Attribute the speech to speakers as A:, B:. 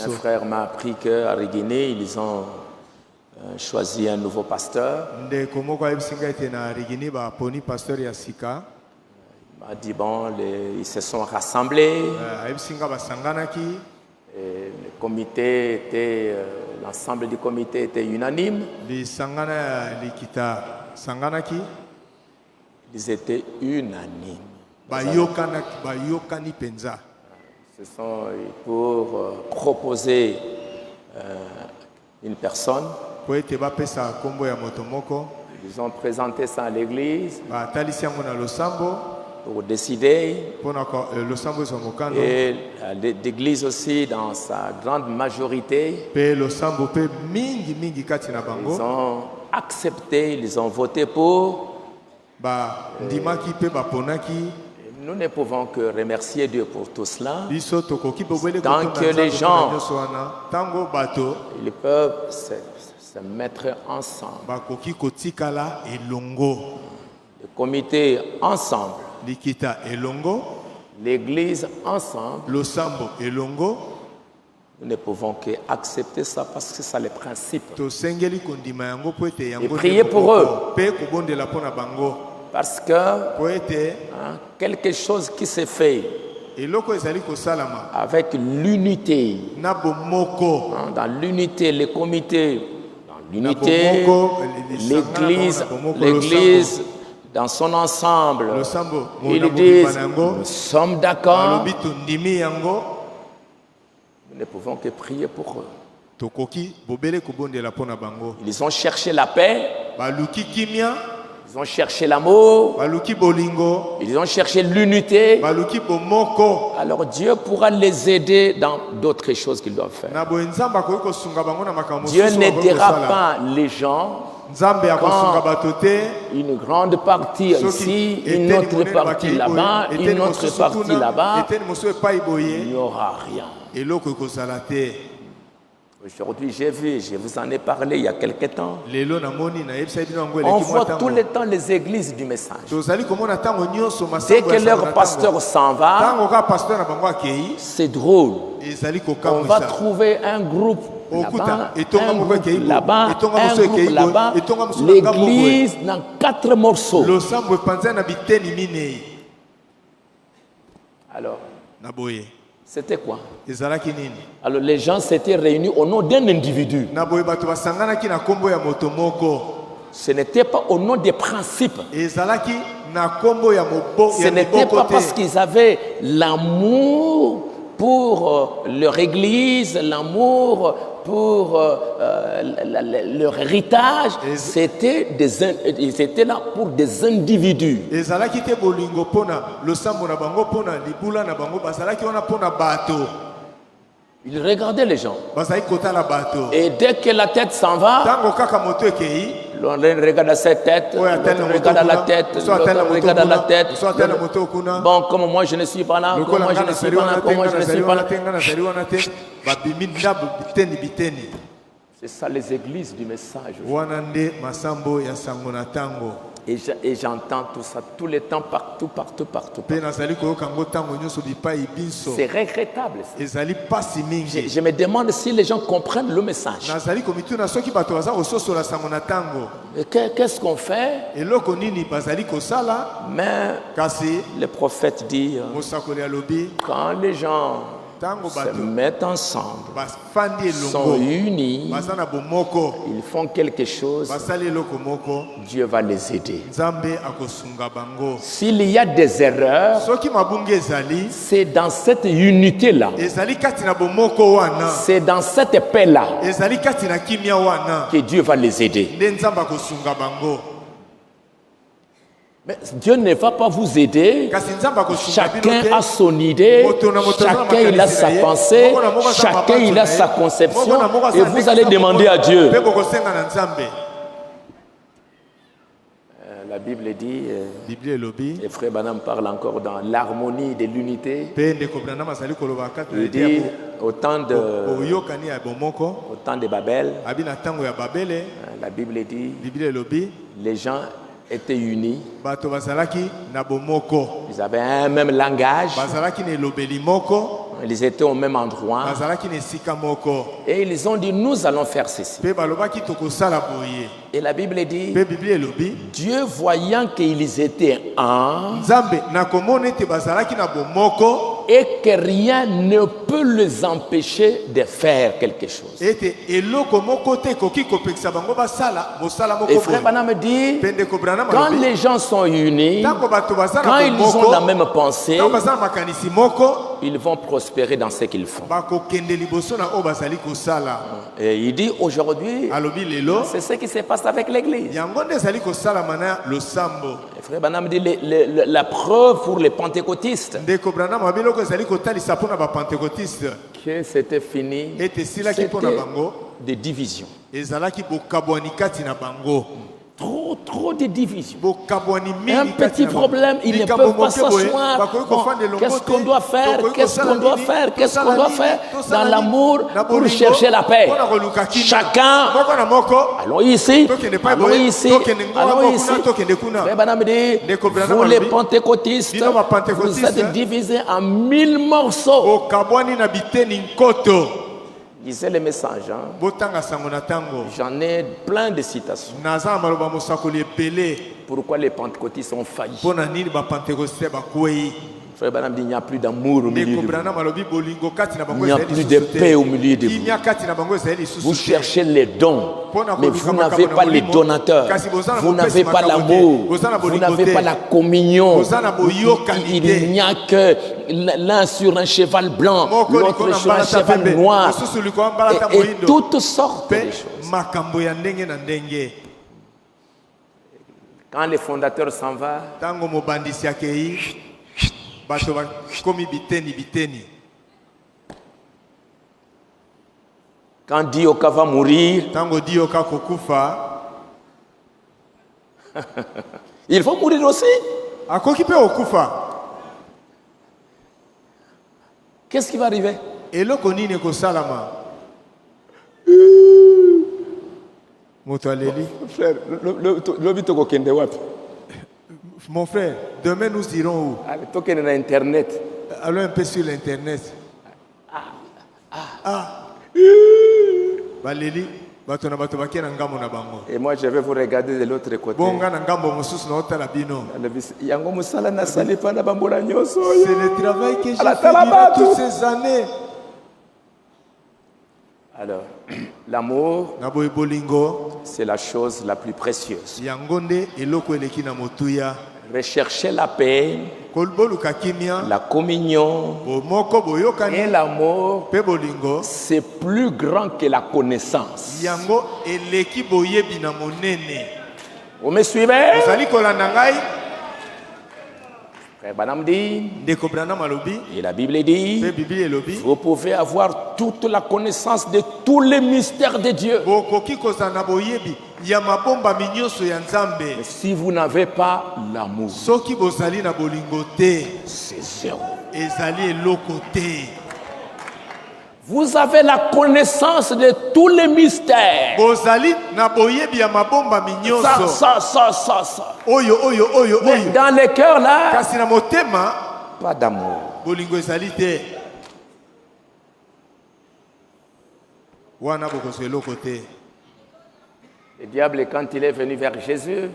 A: Un frère m'a appris qu'à Riguiné, ils ont choisi un nouveau pasteur. Il m'a dit, bon, ils se sont rassemblés. Et le comité était, l'ensemble du comité était unanime. Ils étaient unanimes. Ce sont pour proposer une personne. Ils ont présenté ça à l'église pour décider. Et l'église aussi, dans sa grande majorité, ils ont accepté, ils ont voté pour. Nous ne pouvons que remercier Dieu pour tout cela. Tant que les gens ils peuvent se mettre ensemble, le comité ensemble, l'église ensemble, nous ne pouvons qu'accepter ça parce que c'est le principe. Et prier pour eux. Parce que quelque chose qui se fait avec l'unité, dans l'unité, les comités, dans l'unité, l'église dans son ensemble, ils disent, nous sommes d'accord, nous ne pouvons que prier pour eux. Ils ont cherché la paix. Ils ont cherché l'amour, ils ont cherché l'unité. Alors Dieu pourra les aider dans d'autres choses qu'ils doivent faire. Dieu n'aidera pas les gens quand une grande partie ici, une autre partie là-bas, une autre partie là-bas, il n'y aura rien. Aujourd'hui, j'ai vu, je vous en ai parlé il y a quelque temps. On voit tout le temps les églises du message. Dès que leur pasteur s'en va, c'est drôle. On va trouver un groupe là-bas, un groupe là-bas, un groupe là-bas. L'église dans 4 morceaux. Alors, c'était quoi? Alors les gens s'étaient réunis au nom d'un individu. Ce n'était pas au nom des principes. Ce n'était pas parce qu'ils avaient l'amour pour leur église, l'amour pour leur héritage. Ils étaient là pour des individus. Ils regardaient les gens. Et dès que la tête s'en va, l'on regarde à cette tête, l'autre regarde à la tête, l'autre regarde à la tête. Bon, comme moi je ne suis pas là, comme moi je ne suis pas là, comme moi je ne suis pas là. C'est ça les églises du message. Et j'entends tout ça tout le temps, partout. C'est regrettable. Je me demande si les gens comprennent le message. Qu'est-ce qu'on fait? Mais le prophète dit, quand les gens se mettent ensemble, sont unis, ils font quelque chose, Dieu va les aider. S'il y a des erreurs, c'est dans cette unité-là, c'est dans cette paix-là que Dieu va les aider. Mais Dieu ne va pas vous aider. Chacun a son idée, chacun il a sa pensée, chacun il a sa conception, et vous allez demander à Dieu. La Bible dit, et Frère Branham parle encore dans l'harmonie de l'unité. Il dit au temps de Babel, la Bible dit, les gens étaient unis. Ils avaient un même langage. Ils étaient au même endroit. Et ils ont dit, nous allons faire ceci. Et la Bible dit, Dieu voyant qu'ils étaient un, et que rien ne peut les empêcher de faire quelque chose. Et Frère Branham dit, quand les gens sont unis, quand ils ont la même pensée, ils vont prospérer dans ce qu'ils font. Et il dit aujourd'hui, c'est ce qui se passe avec l'église. Frère Branham dit, la preuve pour les pentecôtistes que c'était fini, c'était des divisions. Trop de divisions. Un petit problème, ils ne peuvent pas s'asseoir. Qu'est-ce qu'on doit faire? Qu'est-ce qu'on doit faire? Qu'est-ce qu'on doit faire dans l'amour pour chercher la paix? Chacun, allons ici, allons ici, allons ici. Frère Branham dit, vous les pentecôtistes, vous êtes divisés en 1000 morceaux. Lisez les messages. J'en ai plein de citations. Pourquoi les pentecôtistes ont failli? Frère Branham dit, il n'y a plus d'amour au milieu de vous. Il n'y a plus de paix au milieu de vous. Vous cherchez les dons, mais vous n'avez pas les donateurs. Vous n'avez pas l'amour. Vous n'avez pas la communion. Il n'y a que l'un sur un cheval blanc, l'autre sur un cheval noir. Et toutes sortes de choses. Quand le fondateur s'en va, quand Dioka va mourir, il faut mourir aussi. Qu'est-ce qui va arriver?
B: Mon frère, demain nous irons où? Allons un peu sur l'internet.
A: Et moi je vais vous regarder de l'autre côté.
B: C'est le travail que j'ai fait durant toutes ces années.
A: Alors, l'amour, c'est la chose la plus précieuse. Rechercher la paix, la communion et l'amour, c'est plus grand que la connaissance. Vous me suivez? Frère Branham dit, et la Bible dit, vous pouvez avoir toute la connaissance de tous les mystères de Dieu. Mais si vous n'avez pas l'amour, c'est zéro. Vous avez la connaissance de tous les mystères. Ça. Mais dans les cœurs là, pas d'amour. Le diable, quand il est venu vers Jésus,